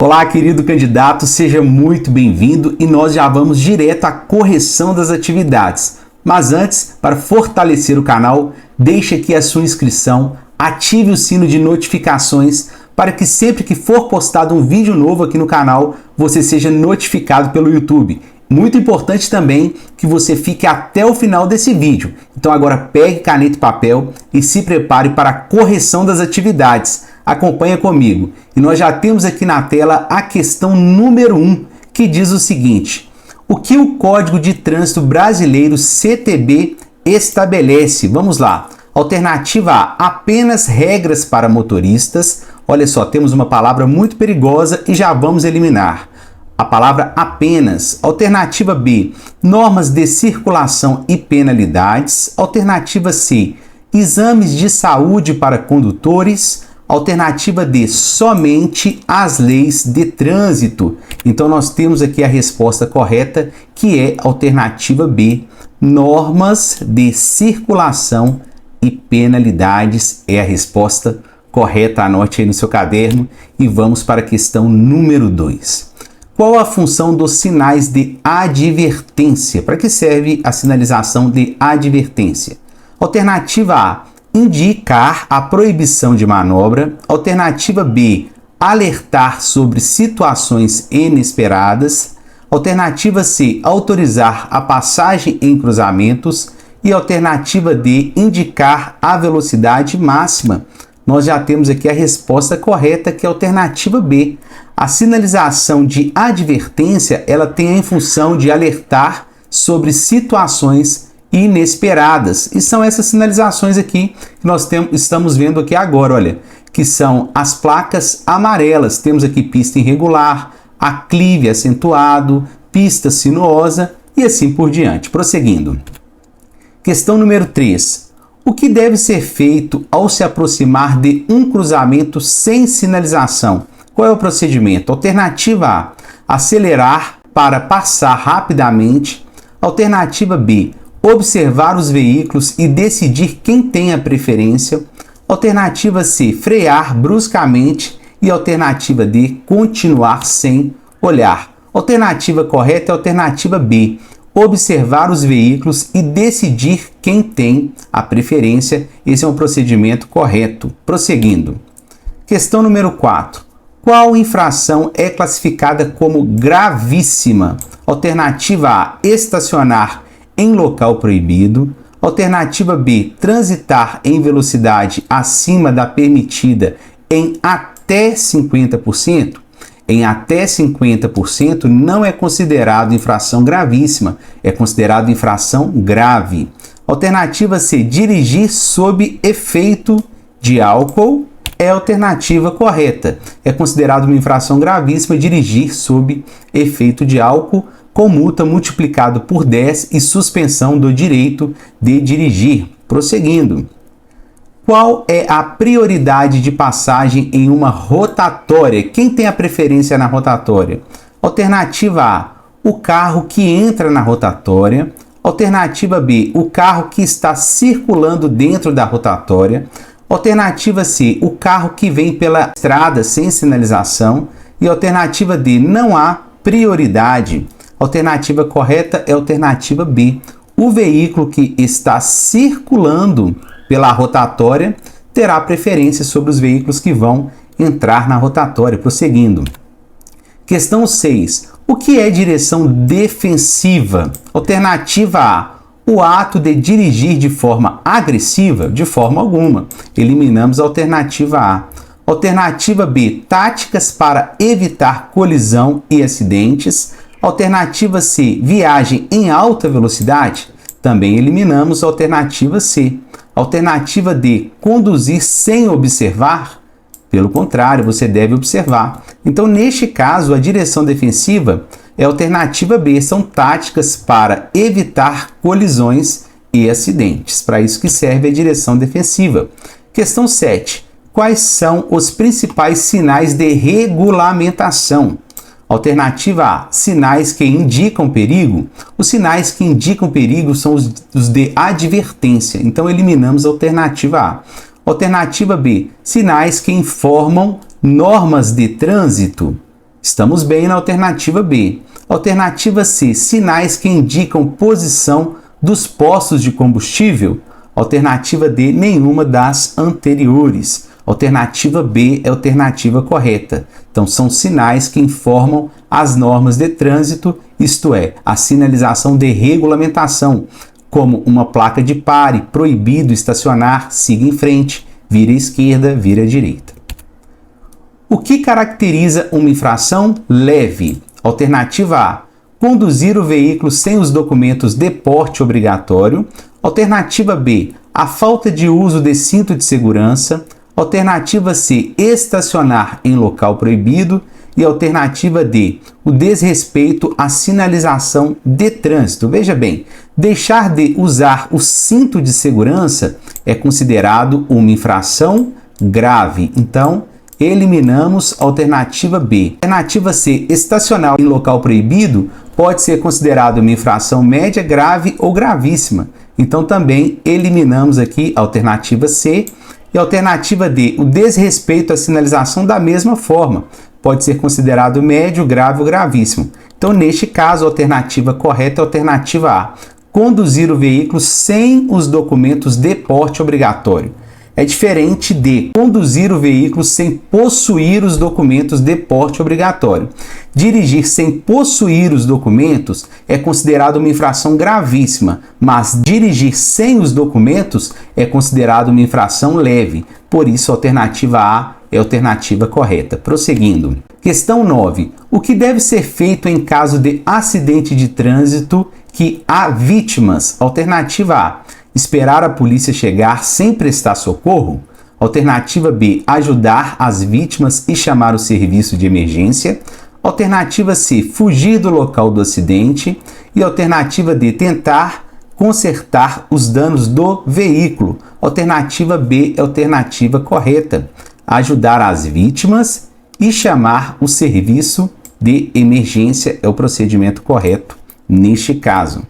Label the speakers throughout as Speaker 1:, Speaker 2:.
Speaker 1: Olá, querido candidato, seja muito bem-vindo e nós já vamos direto à correção das atividades. Mas antes, para fortalecer o canal, deixe aqui a sua inscrição, ative o sino de notificações para que sempre que for postado um vídeo novo aqui no canal, você seja notificado pelo YouTube. Muito importante também que você fique até o final desse vídeo. Então agora pegue caneta e papel e se prepare para a correção das atividades. Acompanha comigo. E nós já temos aqui na tela a questão número 1, que diz o seguinte: o que o Código de Trânsito Brasileiro CTB estabelece? Vamos lá. Alternativa A, apenas regras para motoristas. Olha só, temos uma palavra muito perigosa e já vamos eliminar. A palavra apenas. Alternativa B, normas de circulação e penalidades. Alternativa C, exames de saúde para condutores. Alternativa D, somente as leis de trânsito. Então nós temos aqui a resposta correta, que é a alternativa B, normas de circulação e penalidades é a resposta correta. Anote aí no seu caderno e vamos para a questão número 2. Qual a função dos sinais de advertência? Para que serve a sinalização de advertência? Alternativa A, indicar a proibição de manobra. Alternativa B, alertar sobre situações inesperadas. Alternativa C, autorizar a passagem em cruzamentos. E alternativa D, indicar a velocidade máxima. Nós já temos aqui a resposta correta, que é a alternativa B. A sinalização de advertência, ela tem a função de alertar sobre situações inesperadas. E são essas sinalizações aqui que nós estamos vendo aqui agora, olha, que são as placas amarelas. Temos aqui pista irregular, aclive acentuado, pista sinuosa e assim por diante. Prosseguindo. Questão número 3. O que deve ser feito ao se aproximar de um cruzamento sem sinalização? Qual é o procedimento? Alternativa A, acelerar para passar rapidamente. Alternativa B, observar os veículos e decidir quem tem a preferência. Alternativa C, frear bruscamente. E alternativa D, continuar sem olhar. Alternativa correta é a alternativa B, observar os veículos e decidir quem tem a preferência. Esse é um procedimento correto. Prosseguindo. Questão número 4. Qual infração é classificada como gravíssima? Alternativa A, estacionar em local proibido. Alternativa B, transitar em velocidade acima da permitida em até 50%. Em até 50% não é considerado infração gravíssima, é considerado infração grave. Alternativa C, dirigir sob efeito de álcool, é a alternativa correta. É considerado uma infração gravíssima dirigir sob efeito de álcool, com multa multiplicado por 10 e suspensão do direito de dirigir. Prosseguindo. Qual é a prioridade de passagem em uma rotatória? Quem tem a preferência na rotatória? Alternativa A, o carro que entra na rotatória. Alternativa B, o carro que está circulando dentro da rotatória. Alternativa C, o carro que vem pela estrada sem sinalização. E alternativa D, não há prioridade. Alternativa correta é a alternativa B. O veículo que está circulando pela rotatória terá preferência sobre os veículos que vão entrar na rotatória. Prosseguindo. Questão 6. O que é direção defensiva? Alternativa A, o ato de dirigir de forma agressiva? De forma alguma. Eliminamos a alternativa A. Alternativa B, táticas para evitar colisão e acidentes. Alternativa C, viagem em alta velocidade? Também eliminamos a alternativa C. Alternativa D, conduzir sem observar? Pelo contrário, você deve observar. Então, neste caso, a direção defensiva é a alternativa B. São táticas para evitar colisões e acidentes. Para isso que serve a direção defensiva. Questão 7. Quais são os principais sinais de regulamentação? Alternativa A, sinais que indicam perigo. Os sinais que indicam perigo são os de advertência, então eliminamos a alternativa A. Alternativa B, sinais que informam normas de trânsito. Estamos bem na alternativa B. Alternativa C, sinais que indicam posição dos postos de combustível. Alternativa D, nenhuma das anteriores. Alternativa B é a alternativa correta. Então, são sinais que informam as normas de trânsito, isto é, a sinalização de regulamentação, como uma placa de pare, proibido estacionar, siga em frente, vire à esquerda, vire à direita. O que caracteriza uma infração leve? Alternativa A, conduzir o veículo sem os documentos de porte obrigatório. Alternativa B, a falta de uso de cinto de segurança. Alternativa C, estacionar em local proibido. E alternativa D, o desrespeito à sinalização de trânsito. Veja bem, deixar de usar o cinto de segurança é considerado uma infração grave. Então, eliminamos a alternativa B. Alternativa C, estacionar em local proibido, pode ser considerado uma infração média, grave ou gravíssima. Então, também eliminamos aqui a alternativa C. E a alternativa D, o desrespeito à sinalização da mesma forma. Pode ser considerado médio, grave ou gravíssimo. Então, neste caso, a alternativa correta é a alternativa A. Conduzir o veículo sem os documentos de porte obrigatório. É diferente de conduzir o veículo sem possuir os documentos de porte obrigatório. Dirigir sem possuir os documentos é considerado uma infração gravíssima, mas dirigir sem os documentos é considerado uma infração leve. Por isso, a alternativa A é a alternativa correta. Prosseguindo. Questão 9. O que deve ser feito em caso de acidente de trânsito que há vítimas? Alternativa A, esperar a polícia chegar sem prestar socorro. Alternativa B, ajudar as vítimas e chamar o serviço de emergência. Alternativa C, fugir do local do acidente. E alternativa D, tentar consertar os danos do veículo. Alternativa B é a alternativa correta. Ajudar as vítimas e chamar o serviço de emergência é o procedimento correto neste caso.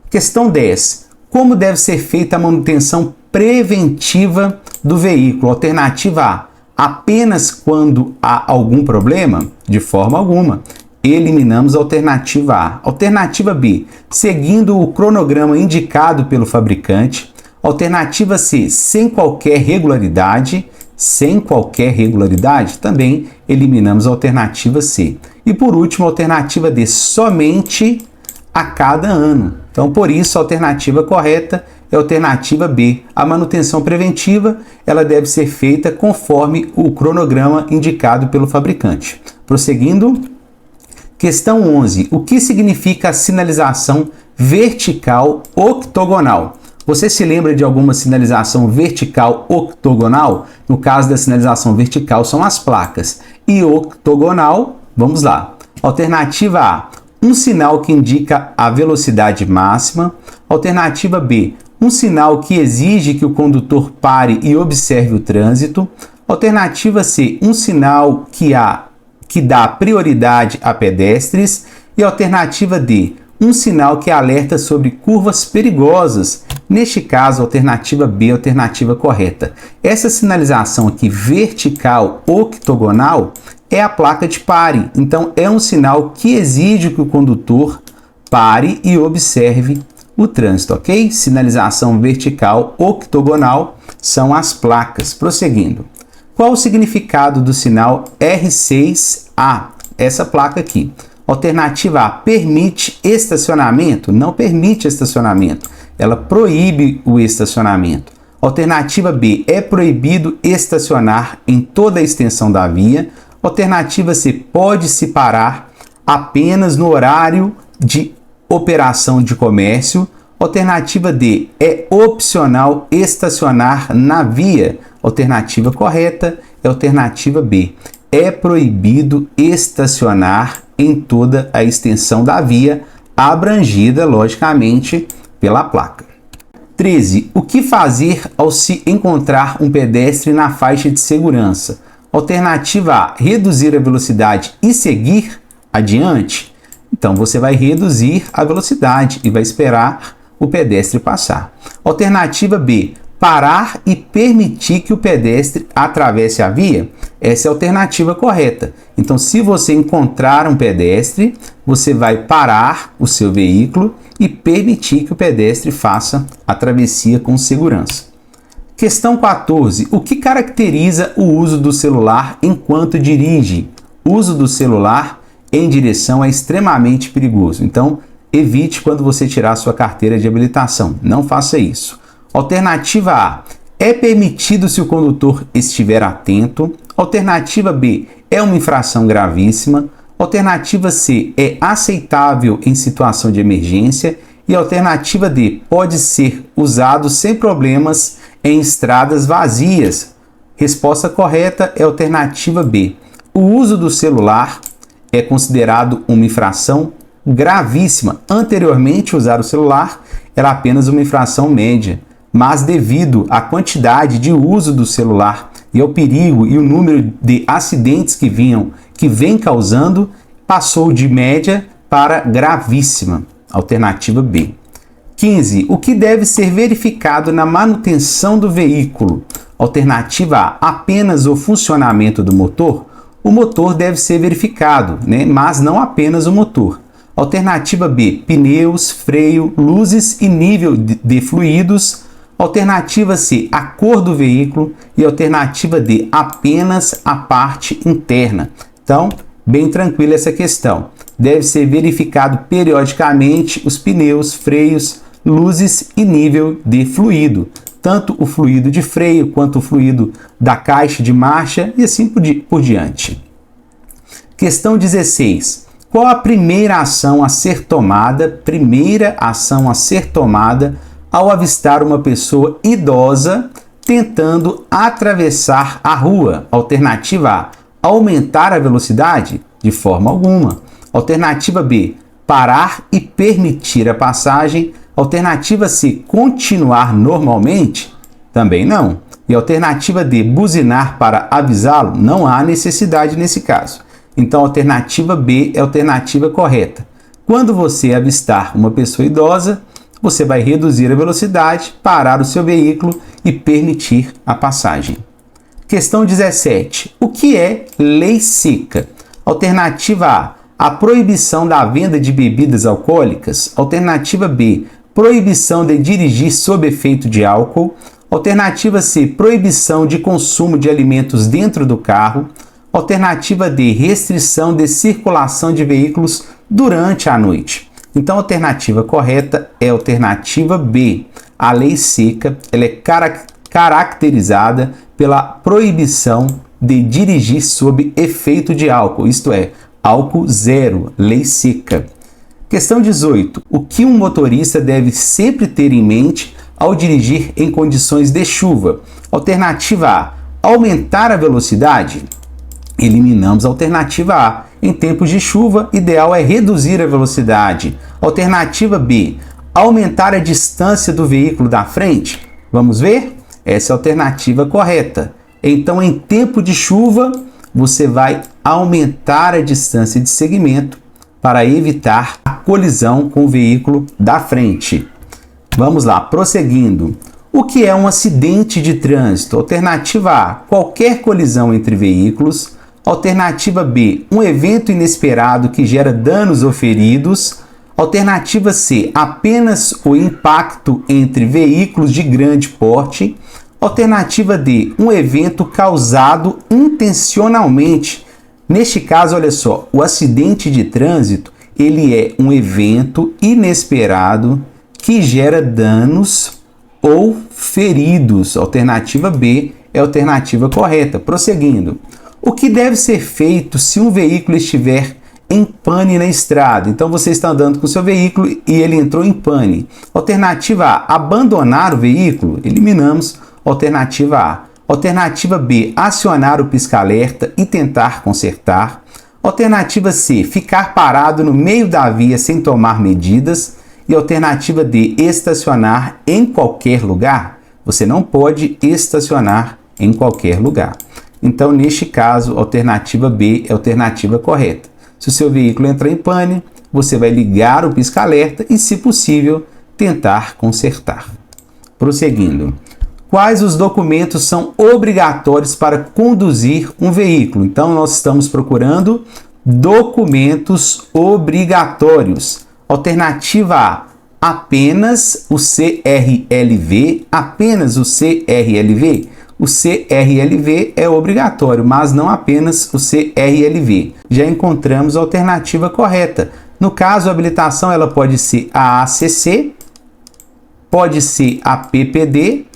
Speaker 1: Questão 10. Como deve ser feita a manutenção preventiva do veículo? Alternativa A, apenas quando há algum problema? De forma alguma. Eliminamos a alternativa A. Alternativa B, seguindo o cronograma indicado pelo fabricante. Alternativa C, sem qualquer regularidade. Sem qualquer regularidade, também eliminamos a alternativa C. E por último, a alternativa D, somente a cada ano. Então, por isso, a alternativa correta é a alternativa B. A manutenção preventiva, ela deve ser feita conforme o cronograma indicado pelo fabricante. Prosseguindo, questão 11. O que significa a sinalização vertical octogonal? Você se lembra de alguma sinalização vertical octogonal? No caso da sinalização vertical são as placas. E octogonal, vamos lá. Alternativa A, um sinal que indica a velocidade máxima. Alternativa B, um sinal que exige que o condutor pare e observe o trânsito. Alternativa C, um sinal que dá prioridade a pedestres. E alternativa D, um sinal que alerta sobre curvas perigosas. Neste caso, a alternativa B é a alternativa correta. Essa sinalização aqui vertical octogonal é a placa de pare. Então, é um sinal que exige que o condutor pare e observe o trânsito, ok? Sinalização vertical octogonal são as placas. Prosseguindo. Qual o significado do sinal R6A? Essa placa aqui. Alternativa A, permite estacionamento? Não permite estacionamento. Ela proíbe o estacionamento. Alternativa B, é proibido estacionar em toda a extensão da via. Alternativa C, pode-se parar apenas no horário de operação de comércio. Alternativa D, é opcional estacionar na via. Alternativa correta é a alternativa B. É proibido estacionar em toda a extensão da via, abrangida, logicamente, pela placa. 13. O que fazer ao se encontrar um pedestre na faixa de segurança? Alternativa A, reduzir a velocidade e seguir adiante. Então, você vai reduzir a velocidade e vai esperar o pedestre passar. Alternativa B, parar e permitir que o pedestre atravesse a via? Essa é a alternativa correta. Então, se você encontrar um pedestre, você vai parar o seu veículo e permitir que o pedestre faça a travessia com segurança. Questão 14. O que caracteriza o uso do celular enquanto dirige? O uso do celular em direção é extremamente perigoso. Então, evite quando você tirar sua carteira de habilitação. Não faça isso. Alternativa A. É permitido se o condutor estiver atento. Alternativa B. É uma infração gravíssima. Alternativa C. É aceitável em situação de emergência. E alternativa D. Pode ser usado sem problemas em estradas vazias. Resposta correta é a alternativa B. O uso do celular é considerado uma infração gravíssima. Anteriormente, usar o celular era apenas uma infração média, mas devido à quantidade de uso do celular e ao perigo e o número de acidentes que vem causando, passou de média para gravíssima. Alternativa B. 15. O que deve ser verificado na manutenção do veículo? Alternativa A. Apenas o funcionamento do motor. O motor deve ser verificado, mas não apenas o motor. Alternativa B. Pneus, freio, luzes e nível de fluidos. Alternativa C. A cor do veículo. E alternativa D. Apenas a parte interna. Então, bem tranquila essa questão. Deve ser verificado periodicamente os pneus, freios, luzes e nível de fluido. Tanto o fluido de freio quanto o fluido da caixa de marcha e assim por diante. Questão 16. Qual a primeira ação a ser tomada? Ao avistar uma pessoa idosa tentando atravessar a rua? Alternativa A. Aumentar a velocidade? De forma alguma. Alternativa B. Parar e permitir a passagem. Alternativa C. Continuar normalmente? Também não. E alternativa D. Buzinar para avisá-lo? Não há necessidade nesse caso. Então, a alternativa B é a alternativa correta. Quando você avistar uma pessoa idosa, você vai reduzir a velocidade, parar o seu veículo e permitir a passagem. Questão 17. O que é lei seca? Alternativa A. A proibição da venda de bebidas alcoólicas. Alternativa B. Proibição de dirigir sob efeito de álcool. Alternativa C. Proibição de consumo de alimentos dentro do carro. Alternativa D. Restrição de circulação de veículos durante a noite. Então, a alternativa correta é a alternativa B. A lei seca ela é caracterizada pela proibição de dirigir sob efeito de álcool, isto é, álcool zero, lei seca. Questão 18. O que um motorista deve sempre ter em mente ao dirigir em condições de chuva? Alternativa A. Aumentar a velocidade? Eliminamos a alternativa A. Em tempos de chuva, ideal é reduzir a velocidade. Alternativa B. Aumentar a distância do veículo da frente? Vamos ver? Essa é a alternativa correta. Então, em tempo de chuva, você vai aumentar a distância de segmento para evitar a colisão com o veículo da frente. Vamos lá, prosseguindo. O que é um acidente de trânsito? Alternativa A. Qualquer colisão entre veículos. Alternativa B. Um evento inesperado que gera danos ou feridos. Alternativa C. Apenas o impacto entre veículos de grande porte. Alternativa D. Um evento causado intencionalmente. Neste caso, olha só, o acidente de trânsito, ele é um evento inesperado que gera danos ou feridos. Alternativa B é a alternativa correta. Prosseguindo. O que deve ser feito se um veículo estiver em pane na estrada? Então, você está andando com o seu veículo e ele entrou em pane. Alternativa A. Abandonar o veículo? Eliminamos. Alternativa A. Alternativa B. Acionar o pisca-alerta e tentar consertar. Alternativa C. Ficar parado no meio da via sem tomar medidas. E alternativa D. Estacionar em qualquer lugar. Você não pode estacionar em qualquer lugar. Então, neste caso, a alternativa B é a alternativa correta. Se o seu veículo entrar em pane, você vai ligar o pisca-alerta e, se possível, tentar consertar. Prosseguindo. Quais os documentos são obrigatórios para conduzir um veículo? Então, nós estamos procurando documentos obrigatórios. Alternativa A, apenas o CRLV, apenas o CRLV. O CRLV é obrigatório, mas não apenas o CRLV. Já encontramos a alternativa correta. No caso, a habilitação ela pode ser a ACC, pode ser a PPD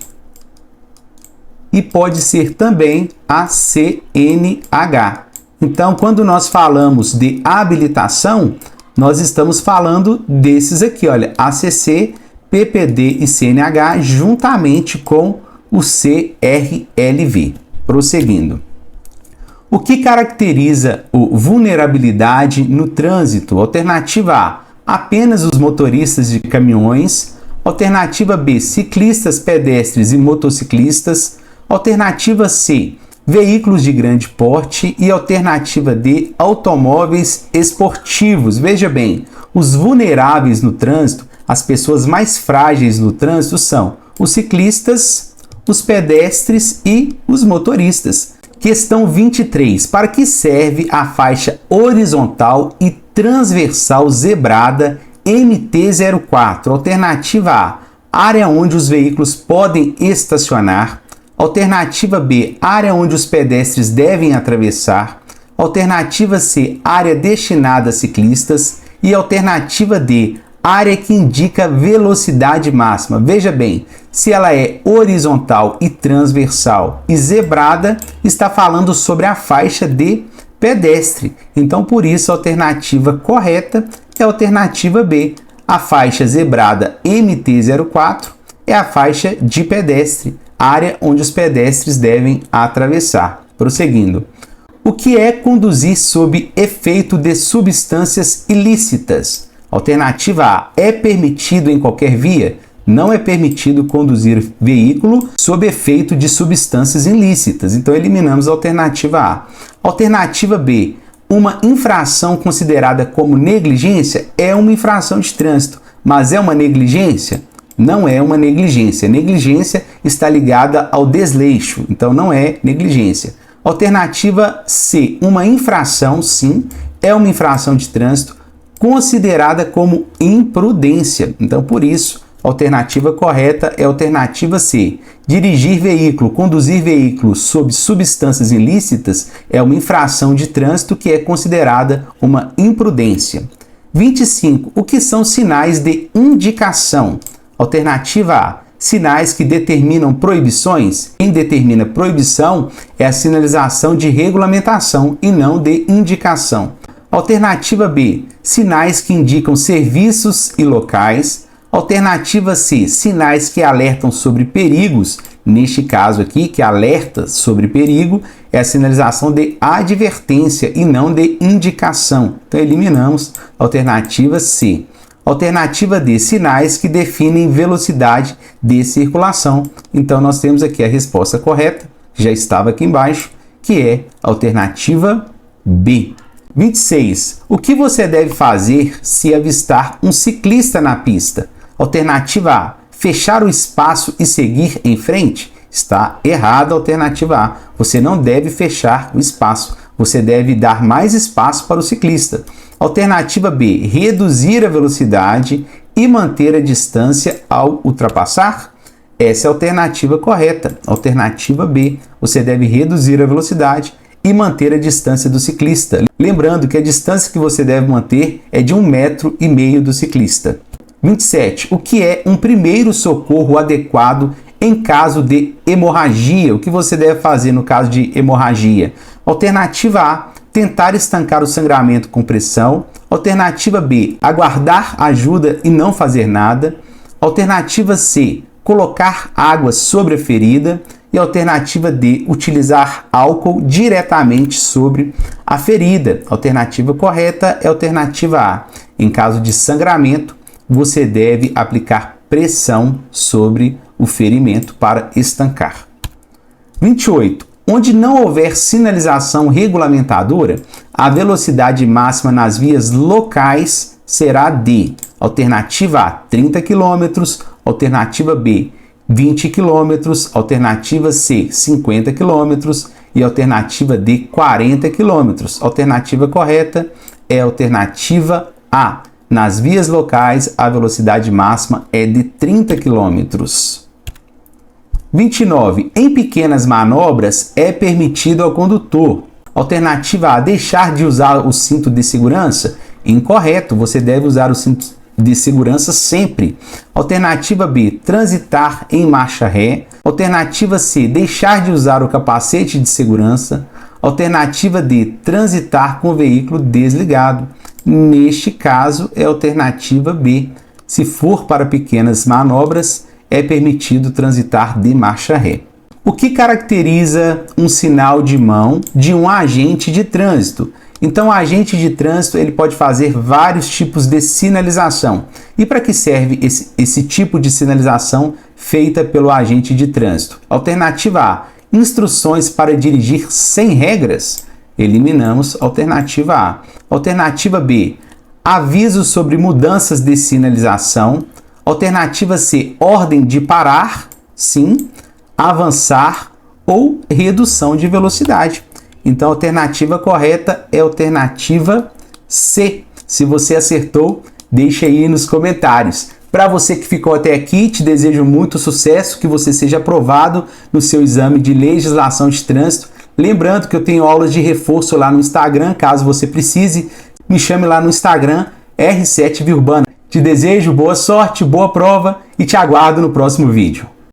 Speaker 1: e pode ser também a CNH. Então, quando nós falamos de habilitação, nós estamos falando desses aqui, olha, ACC, PPD e CNH juntamente com o CRLV. Prosseguindo. O que caracteriza o vulnerabilidade no trânsito? Alternativa A, apenas os motoristas de caminhões. Alternativa B, ciclistas, pedestres e motociclistas. Alternativa C, veículos de grande porte. E alternativa D, automóveis esportivos. Veja bem, os vulneráveis no trânsito, as pessoas mais frágeis no trânsito são os ciclistas, os pedestres e os motoristas. Questão 23. Para que serve a faixa horizontal e transversal zebrada MT-04? Alternativa A, área onde os veículos podem estacionar. Alternativa B, área onde os pedestres devem atravessar. Alternativa C, área destinada a ciclistas. E alternativa D, área que indica velocidade máxima. Veja bem, se ela é horizontal e transversal e zebrada, está falando sobre a faixa de pedestre. Então, por isso, a alternativa correta é a alternativa B. A faixa zebrada MT-04 é a faixa de pedestre, área onde os pedestres devem atravessar. Prosseguindo. O que é conduzir sob efeito de substâncias ilícitas? Alternativa A, é permitido em qualquer via? Não é permitido conduzir veículo sob efeito de substâncias ilícitas. Então, eliminamos a alternativa A. Alternativa B, uma infração considerada como negligência é uma infração de trânsito, mas é uma negligência? Não é uma negligência. Negligência está ligada ao desleixo, então não é negligência. Alternativa C, uma infração, sim, é uma infração de trânsito considerada como imprudência. Então, por isso, a alternativa correta é a alternativa C. Dirigir veículo, conduzir veículo sob substâncias ilícitas é uma infração de trânsito que é considerada uma imprudência. 25. O que são sinais de indicação? Alternativa A, sinais que determinam proibições. Quem determina proibição é a sinalização de regulamentação e não de indicação. Alternativa B, sinais que indicam serviços e locais. Alternativa C, sinais que alertam sobre perigos. Neste caso aqui, que alerta sobre perigo, é a sinalização de advertência e não de indicação. Então, eliminamos a alternativa C. Alternativa D, sinais que definem velocidade de circulação. Então, nós temos aqui a resposta correta, que já estava aqui embaixo, que é a alternativa B. 26. O que você deve fazer se avistar um ciclista na pista? Alternativa A, fechar o espaço e seguir em frente? Está errada a alternativa A. Você não deve fechar o espaço. Você deve dar mais espaço para o ciclista. Alternativa B, reduzir a velocidade e manter a distância ao ultrapassar? Essa é a alternativa correta. Alternativa B, você deve reduzir a velocidade e manter a distância do ciclista. Lembrando que a distância que você deve manter é de 1,5 metro do ciclista. 27. O que é um primeiro socorro adequado em caso de hemorragia? O que você deve fazer no caso de hemorragia? Alternativa A, tentar estancar o sangramento com pressão. Alternativa B, aguardar ajuda e não fazer nada. Alternativa C, colocar água sobre a ferida. E alternativa D, utilizar álcool diretamente sobre a ferida. A alternativa correta é a alternativa A. Em caso de sangramento, você deve aplicar pressão sobre o ferimento para estancar. 28. Onde não houver sinalização regulamentadora, a velocidade máxima nas vias locais será de alternativa A, 30 km, alternativa B, 20 km, alternativa C, 50 km e alternativa D, 40 km. Alternativa correta é a alternativa A. Nas vias locais, a velocidade máxima é de 30 km. 29. Em pequenas manobras, é permitido ao condutor. Alternativa A, deixar de usar o cinto de segurança? Incorreto, você deve usar o cinto de segurança sempre. Alternativa B, transitar em marcha ré. Alternativa C, deixar de usar o capacete de segurança. Alternativa D, transitar com o veículo desligado. Neste caso, é a alternativa B. Se for para pequenas manobras, é permitido transitar de marcha ré. O que caracteriza um sinal de mão de um agente de trânsito? Então, o agente de trânsito ele pode fazer vários tipos de sinalização. E para que serve esse tipo de sinalização feita pelo agente de trânsito? Alternativa A, instruções para dirigir sem regras. Eliminamos alternativa A. Alternativa B, avisos sobre mudanças de sinalização. Alternativa C, ordem de parar, sim, avançar ou redução de velocidade. Então, a alternativa correta é a alternativa C. Se você acertou, deixa aí nos comentários. Para você que ficou até aqui, te desejo muito sucesso, que você seja aprovado no seu exame de legislação de trânsito. Lembrando que eu tenho aulas de reforço lá no Instagram, caso você precise, me chame lá no Instagram, R7 Viurbana. Te desejo boa sorte, boa prova e te aguardo no próximo vídeo.